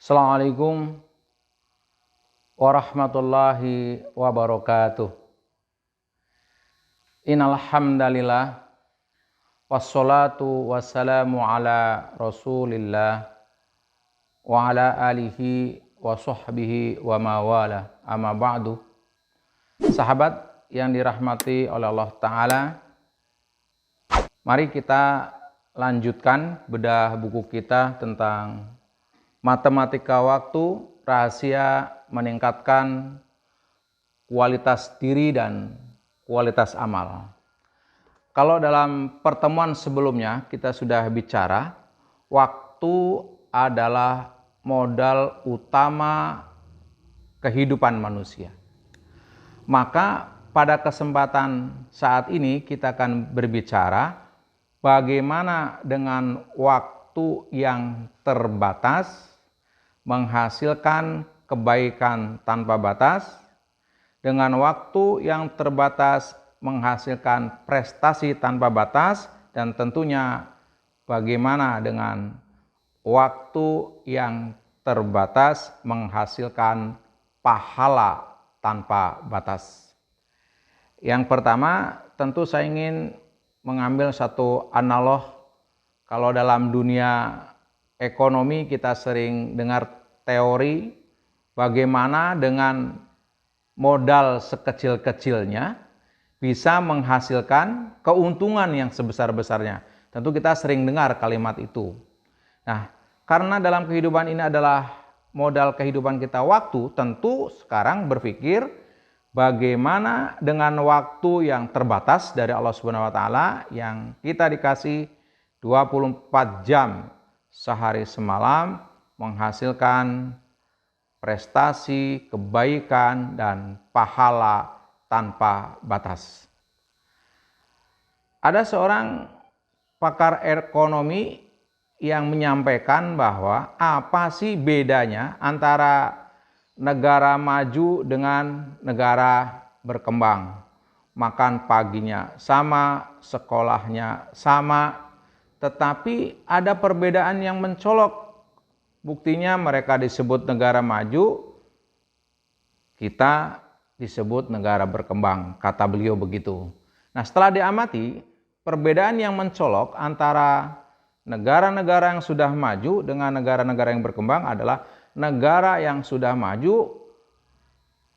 Assalamualaikum warahmatullahi wabarakatuh. Innal hamdalillah wassalatu wassalamu ala Rasulillah wa ala alihi wa sahbihi wa mawala. Amma ba'du. Sahabat yang dirahmati oleh Allah Ta'ala, mari kita lanjutkan bedah buku kita tentang matematika waktu, rahasia meningkatkan kualitas diri dan kualitas amal. Kalau dalam pertemuan sebelumnya kita sudah bicara, waktu adalah modal utama kehidupan manusia. Maka pada kesempatan saat ini kita akan berbicara bagaimana dengan waktu yang terbatas menghasilkan kebaikan tanpa batas, dengan waktu yang terbatas menghasilkan prestasi tanpa batas, dan tentunya bagaimana dengan waktu yang terbatas menghasilkan pahala tanpa batas. Yang pertama, tentu saya ingin mengambil satu analog. Kalau dalam dunia ekonomi kita sering dengar teori bagaimana dengan modal sekecil-kecilnya bisa menghasilkan keuntungan yang sebesar-besarnya. Tentu kita sering dengar kalimat itu. Nah, karena dalam kehidupan ini adalah modal kehidupan kita waktu, tentu sekarang berpikir bagaimana dengan waktu yang terbatas dari Allah Subhanahu wa taala yang kita dikasih 24 jam sehari semalam menghasilkan prestasi, kebaikan, dan pahala tanpa batas. Ada seorang pakar ekonomi yang menyampaikan bahwa apa sih bedanya antara negara maju dengan negara berkembang. Makan paginya sama, sekolahnya sama, tetapi ada perbedaan yang mencolok. Buktinya mereka disebut negara maju, kita disebut negara berkembang, kata beliau begitu. Nah, setelah diamati, perbedaan yang mencolok antara negara-negara yang sudah maju dengan negara-negara yang berkembang adalah negara yang sudah maju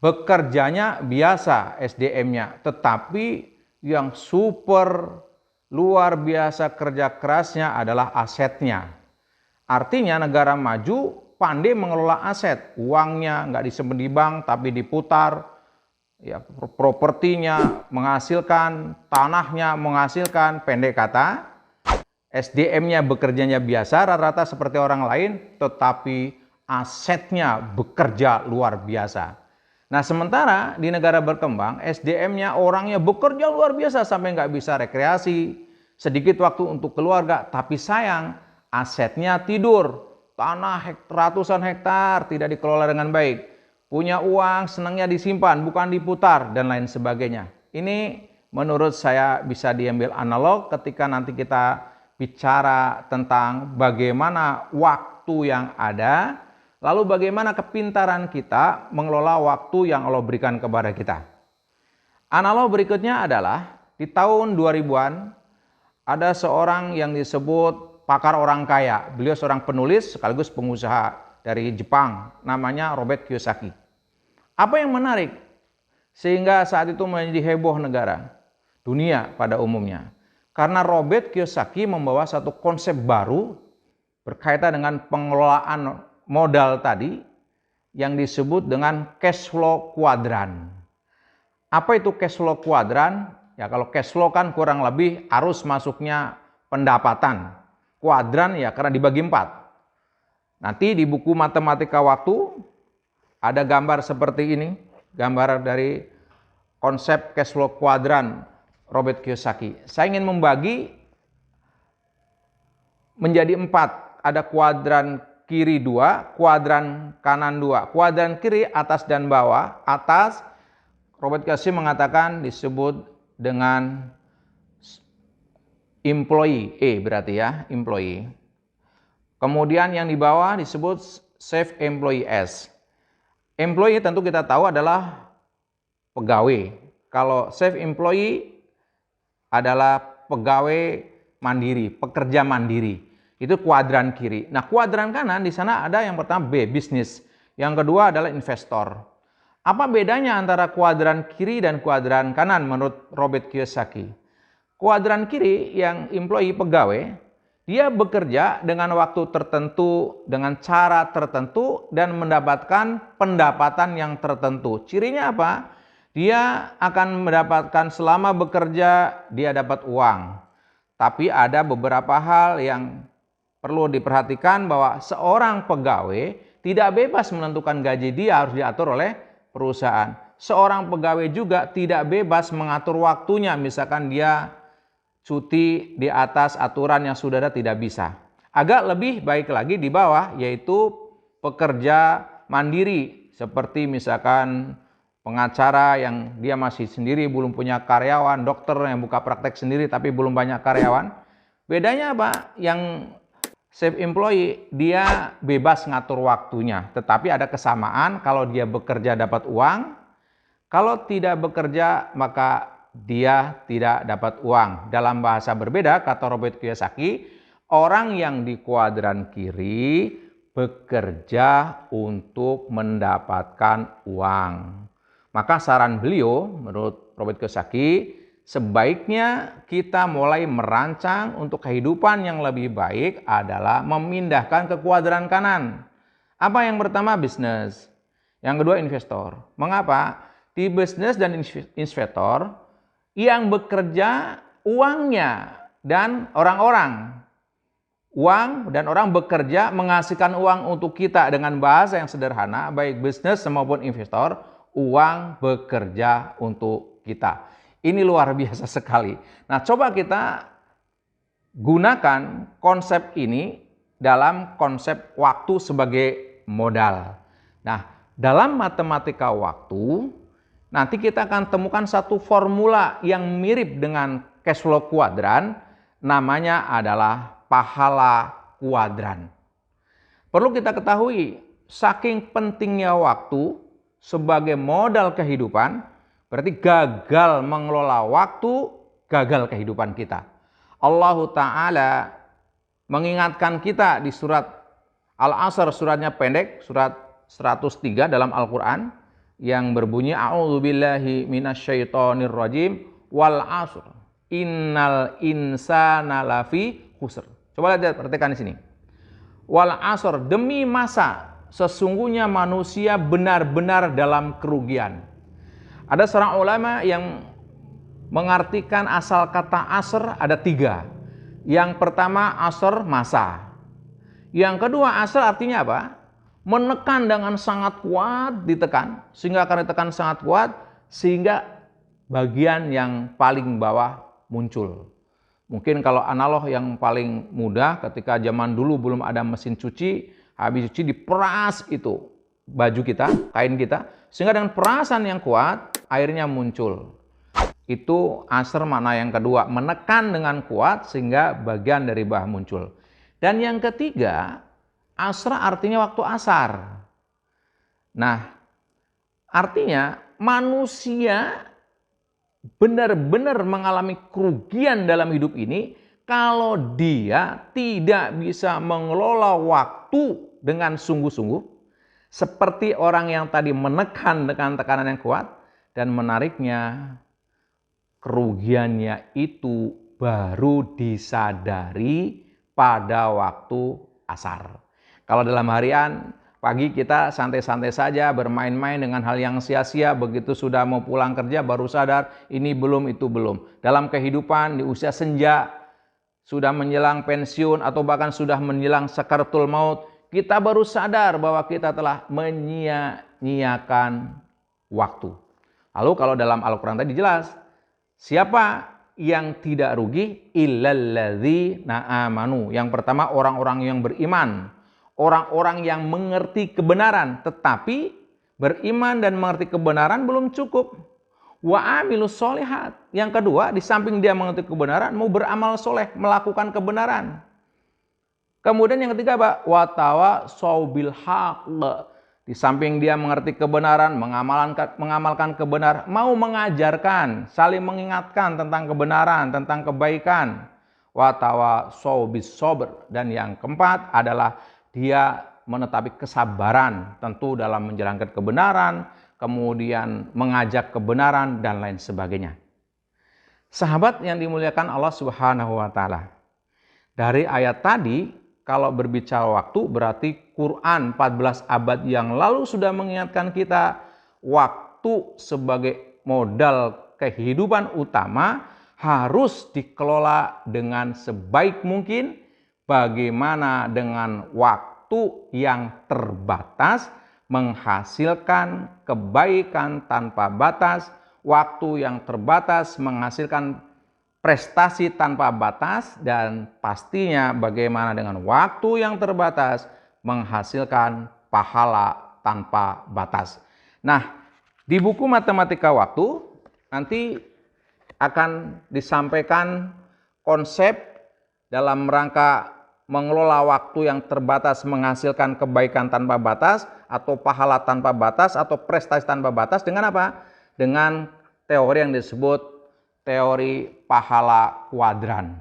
bekerjanya biasa SDM-nya, tetapi yang super luar biasa kerja kerasnya adalah asetnya. Artinya negara maju pandai mengelola aset, uangnya nggak disimpan di bank tapi diputar, ya, propertinya menghasilkan, tanahnya menghasilkan. Pendek kata, SDM-nya bekerjanya biasa rata-rata seperti orang lain, tetapi asetnya bekerja luar biasa. Nah, sementara di negara berkembang SDM-nya orangnya bekerja luar biasa sampai nggak bisa rekreasi, sedikit waktu untuk keluarga, tapi sayang asetnya tidur, tanah ratusan hektar tidak dikelola dengan baik, punya uang senangnya disimpan bukan diputar, dan lain sebagainya. Ini menurut saya bisa diambil analog ketika nanti kita bicara tentang bagaimana waktu yang ada, lalu bagaimana kepintaran kita mengelola waktu yang Allah berikan kepada kita. Analog berikutnya adalah di tahun 2000-an ada seorang yang disebut pakar orang kaya. Beliau seorang penulis sekaligus pengusaha dari Jepang, namanya Robert Kiyosaki. Apa yang menarik sehingga saat itu menjadi heboh negara, dunia pada umumnya? Karena Robert Kiyosaki membawa satu konsep baru berkaitan dengan pengelolaan modal tadi yang disebut dengan cash flow kuadran. Apa itu cash flow kuadran? Ya, kalau cash flow kan kurang lebih arus masuknya pendapatan. Kuadran ya karena dibagi 4. Nanti di buku matematika waktu ada gambar seperti ini, gambar dari konsep cash flow kuadran Robert Kiyosaki. Saya ingin membagi menjadi 4. Ada kuadran kiri 2, kuadran kanan 2. Kuadran kiri atas dan bawah. Atas Robert Kiyosaki mengatakan disebut dengan employee, berarti ya, employee. Kemudian yang di bawah disebut Save Employee as. Employee tentu kita tahu adalah pegawai. Kalau save employee adalah pegawai mandiri, pekerja mandiri. Itu kuadran kiri. Nah, kuadran kanan di sana ada yang pertama B, bisnis. Yang kedua adalah investor. Apa bedanya antara kuadran kiri dan kuadran kanan menurut Robert Kiyosaki? Kuadran kiri yang employee pegawai, dia bekerja dengan waktu tertentu, dengan cara tertentu, dan mendapatkan pendapatan yang tertentu. Cirinya apa? Dia akan mendapatkan selama bekerja, dia dapat uang. Tapi ada beberapa hal yang perlu diperhatikan bahwa seorang pegawai tidak bebas menentukan gaji dia, harus diatur oleh perusahaan. Seorang pegawai juga tidak bebas mengatur waktunya, misalkan dia cuti di atas aturan yang sudah ada, tidak bisa. Agak lebih baik lagi di bawah, yaitu pekerja mandiri, seperti misalkan pengacara yang dia masih sendiri, belum punya karyawan, dokter yang buka praktek sendiri tapi belum banyak karyawan. Bedanya apa? Yang save employee, dia bebas ngatur waktunya, tetapi ada kesamaan. Kalau dia bekerja dapat uang, kalau tidak bekerja maka dia tidak dapat uang. Dalam bahasa berbeda, kata Robert Kiyosaki, orang yang di kuadran kiri bekerja untuk mendapatkan uang. Maka saran beliau, menurut Robert Kiyosaki, sebaiknya kita mulai merancang untuk kehidupan yang lebih baik adalah memindahkan ke kuadran kanan. Apa yang pertama? Bisnis. Yang kedua investor. Mengapa? Di bisnis dan investor, yang bekerja uangnya dan orang-orang. Uang dan orang bekerja menghasilkan uang untuk kita. Dengan bahasa yang sederhana, baik bisnis maupun investor, uang bekerja untuk kita. Ini luar biasa sekali. Nah, coba kita gunakan konsep ini dalam konsep waktu sebagai modal. Nah, dalam matematika waktu, nanti kita akan temukan satu formula yang mirip dengan cash flow kuadran, namanya adalah pahala kuadran. Perlu kita ketahui, saking pentingnya waktu sebagai modal kehidupan, berarti gagal mengelola waktu, gagal kehidupan kita. Allah Ta'ala mengingatkan kita di surat Al-Asr, suratnya pendek, surat 103 dalam Al-Quran, yang berbunyi, A'udzubillahi minasyaitonir rajim, wal asr, innal insana lafi khusr. Coba lihat, perhatikan di sini. Wal asr, demi masa, sesungguhnya manusia benar-benar dalam kerugian. Ada seorang ulama yang mengartikan asal kata asr ada 3. Yang pertama asr, masa. Yang kedua asr artinya apa? Menekan dengan sangat kuat, ditekan. Sehingga akan ditekan sangat kuat, sehingga bagian yang paling bawah muncul. Mungkin kalau analog yang paling mudah, ketika zaman dulu belum ada mesin cuci, habis cuci diperas itu baju kita, kain kita, sehingga dengan perasan yang kuat airnya muncul. Itu asr makna yang kedua, menekan dengan kuat sehingga bagian dari bawah muncul. Dan yang ketiga, asr artinya waktu asar. Nah, artinya manusia benar-benar mengalami kerugian dalam hidup ini kalau dia tidak bisa mengelola waktu dengan sungguh-sungguh, seperti orang yang tadi menekan dengan tekanan yang kuat, dan menariknya kerugiannya itu baru disadari pada waktu asar. Kalau dalam harian, pagi kita santai-santai saja, bermain-main dengan hal yang sia-sia, begitu sudah mau pulang kerja baru sadar, ini belum, itu belum. Dalam kehidupan di usia senja, sudah menjelang pensiun atau bahkan sudah menjelang sakaratul maut, kita baru sadar bahwa kita telah menyia-nyiakan waktu. Lalu kalau dalam Al-Quran tadi jelas, siapa yang tidak rugi? Illalladzina amanu. Yang pertama orang-orang yang beriman. Orang-orang yang mengerti kebenaran, tetapi beriman dan mengerti kebenaran belum cukup. Wa amilus solihat. Yang kedua, di samping dia mengerti kebenaran, mau beramal soleh, melakukan kebenaran. Kemudian yang ketiga apa? Watawasau bil haq. Di samping dia mengerti kebenaran, mengamalkan kebenaran, mau mengajarkan, saling mengingatkan tentang kebenaran, tentang kebaikan. Watawasau bis sabr. Dan yang keempat adalah dia menetapi kesabaran tentu dalam menjalankan kebenaran, kemudian mengajak kebenaran dan lain sebagainya. Sahabat yang dimuliakan Allah Subhanahu wa taala. Dari ayat tadi, kalau berbicara waktu berarti Quran 14 abad yang lalu sudah mengingatkan kita waktu sebagai modal kehidupan utama harus dikelola dengan sebaik mungkin. Bagaimana dengan waktu yang terbatas menghasilkan kebaikan tanpa batas, waktu yang terbatas menghasilkan prestasi tanpa batas, dan pastinya bagaimana dengan waktu yang terbatas menghasilkan pahala tanpa batas. Nah, di buku Matematika Waktu nanti akan disampaikan konsep dalam rangka mengelola waktu yang terbatas menghasilkan kebaikan tanpa batas, atau pahala tanpa batas, atau prestasi tanpa batas dengan apa? Dengan teori yang disebut teori pahala kuadran.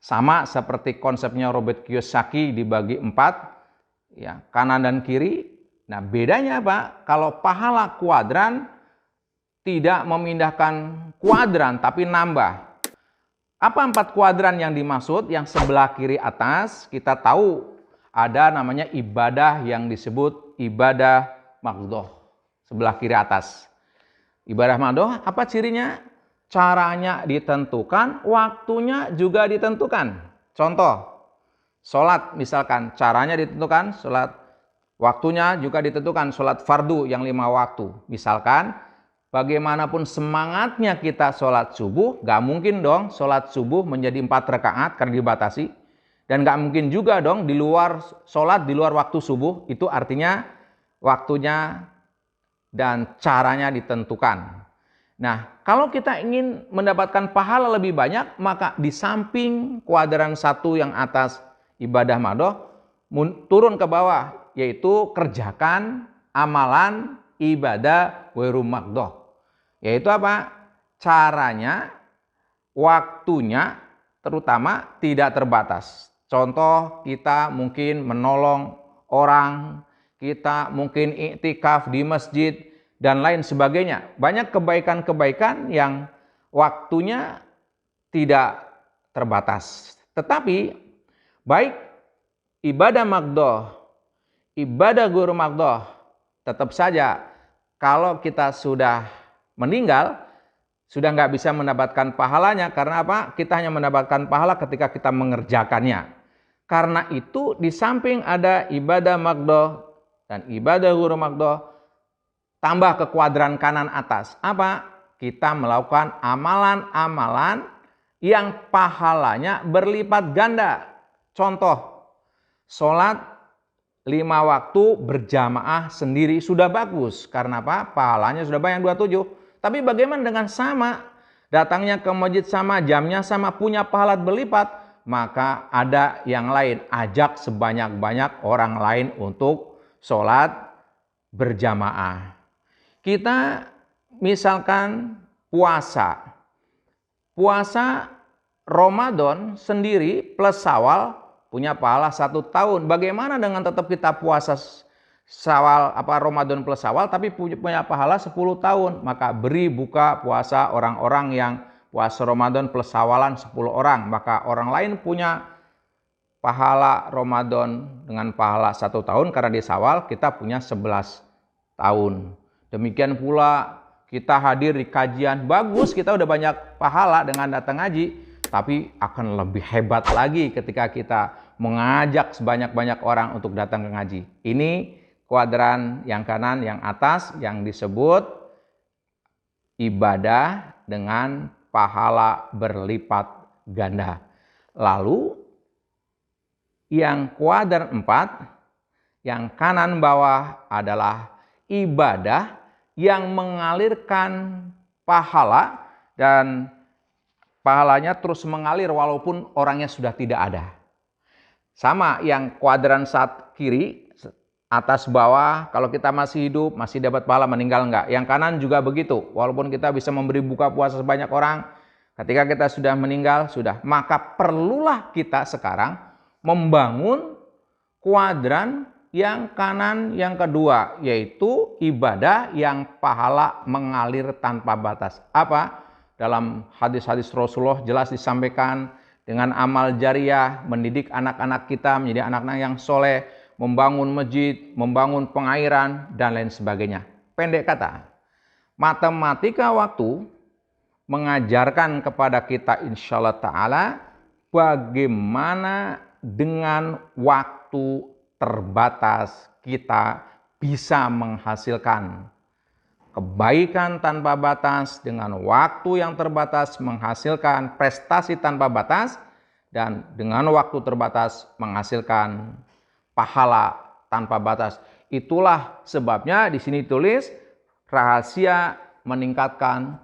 Sama seperti konsepnya Robert Kiyosaki dibagi 4, ya, kanan dan kiri. Nah, bedanya apa? Kalau pahala kuadran tidak memindahkan kuadran tapi nambah. Apa 4 kuadran yang dimaksud? Yang sebelah kiri atas kita tahu ada namanya ibadah yang disebut ibadah maqdoh. Sebelah kiri atas. Ibadah maqdoh apa cirinya? Caranya ditentukan, waktunya juga ditentukan. Contoh, sholat misalkan caranya ditentukan, sholat waktunya juga ditentukan, sholat fardu yang 5 waktu. Misalkan bagaimanapun semangatnya kita sholat subuh, gak mungkin dong sholat subuh menjadi 4 rakaat karena dibatasi. Dan gak mungkin juga dong di luar sholat di luar waktu subuh, itu artinya waktunya dan caranya ditentukan. Nah, kalau kita ingin mendapatkan pahala lebih banyak, maka di samping kuadran 1 yang atas ibadah maqdoh, turun ke bawah, yaitu kerjakan amalan ibadah ghairu maqdoh. Yaitu apa? Caranya, waktunya terutama tidak terbatas. Contoh, kita mungkin menolong orang, kita mungkin iktikaf di masjid, dan lain sebagainya. Banyak kebaikan-kebaikan yang waktunya tidak terbatas. Tetapi baik ibadah maqdoh, ibadah ghairu maqdoh, tetap saja kalau kita sudah meninggal, sudah nggak bisa mendapatkan pahalanya. Karena apa? Kita hanya mendapatkan pahala ketika kita mengerjakannya. Karena itu di samping ada ibadah maqdoh dan ibadah ghairu maqdoh, tambah ke kuadran kanan atas. Apa? Kita melakukan amalan-amalan yang pahalanya berlipat ganda. Contoh, sholat 5 waktu berjamaah sendiri sudah bagus. Karena apa? Pahalanya sudah banyak 27. Tapi bagaimana dengan sama? Datangnya ke masjid sama, jamnya sama, punya pahala berlipat. Maka ada yang lain. Ajak sebanyak-banyak orang lain untuk sholat berjamaah. Kita misalkan puasa. Puasa Ramadan sendiri plus Syawal punya pahala 1 tahun. Bagaimana dengan tetap kita puasa Ramadan plus Syawal tapi punya pahala 10 tahun? Maka beri buka puasa orang-orang yang puasa Ramadan plus Syawalan 10 orang. Maka orang lain punya pahala Ramadan dengan pahala 1 tahun karena di Syawal kita punya 11 tahun. Demikian pula kita hadir di kajian, bagus, kita udah banyak pahala dengan datang ngaji, tapi akan lebih hebat lagi ketika kita mengajak sebanyak-banyak orang untuk datang ke ngaji. Ini kuadran yang kanan, yang atas, yang disebut ibadah dengan pahala berlipat ganda. Lalu yang kuadran 4, yang kanan bawah adalah ibadah yang mengalirkan pahala dan pahalanya terus mengalir walaupun orangnya sudah tidak ada. Sama yang kuadran saat kiri, atas bawah, kalau kita masih hidup, masih dapat pahala, meninggal enggak. Yang kanan juga begitu, walaupun kita bisa memberi buka puasa sebanyak orang, ketika kita sudah meninggal, maka perlulah kita sekarang membangun kuadran yang kanan yang kedua, yaitu ibadah yang pahala mengalir tanpa batas. Apa? Dalam hadis-hadis Rasulullah jelas disampaikan, dengan amal jariah, mendidik anak-anak kita menjadi anak-anak yang soleh, membangun masjid, membangun pengairan, dan lain sebagainya. Pendek kata, matematika waktu mengajarkan kepada kita insya Allah ta'ala bagaimana dengan waktu terbatas kita bisa menghasilkan kebaikan tanpa batas, dengan waktu yang terbatas menghasilkan prestasi tanpa batas, dan dengan waktu terbatas menghasilkan pahala tanpa batas. Itulah sebabnya di sini tulis rahasia meningkatkan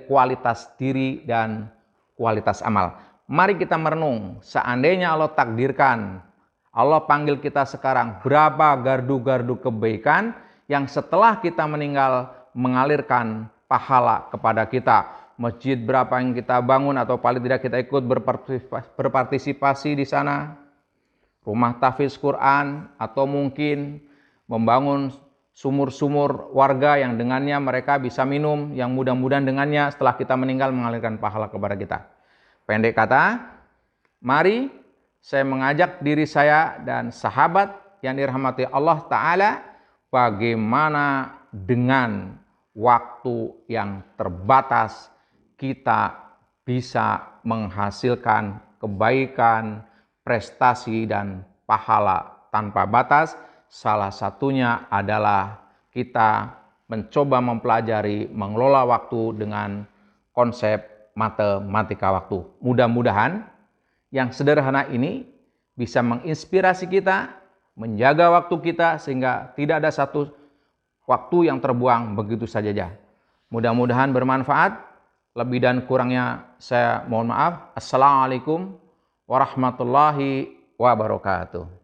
kualitas diri dan kualitas amal. Mari kita merenung, seandainya Allah takdirkan, Allah panggil kita sekarang, berapa gardu-gardu kebaikan yang setelah kita meninggal mengalirkan pahala kepada kita. Masjid berapa yang kita bangun atau paling tidak kita ikut berpartisipasi di sana. Rumah tahfiz Quran, atau mungkin membangun sumur-sumur warga yang dengannya mereka bisa minum, yang mudah-mudahan dengannya setelah kita meninggal mengalirkan pahala kepada kita. Pendek kata, mari saya mengajak diri saya dan sahabat yang dirahmati Allah Ta'ala, bagaimana dengan waktu yang terbatas kita bisa menghasilkan kebaikan, prestasi, dan pahala tanpa batas. Salah satunya adalah kita mencoba mempelajari mengelola waktu dengan konsep matematika waktu. Mudah-mudahan yang sederhana ini bisa menginspirasi kita, menjaga waktu kita sehingga tidak ada satu waktu yang terbuang begitu saja. Mudah-mudahan bermanfaat. Lebih dan kurangnya saya mohon maaf. Assalamualaikum warahmatullahi wabarakatuh.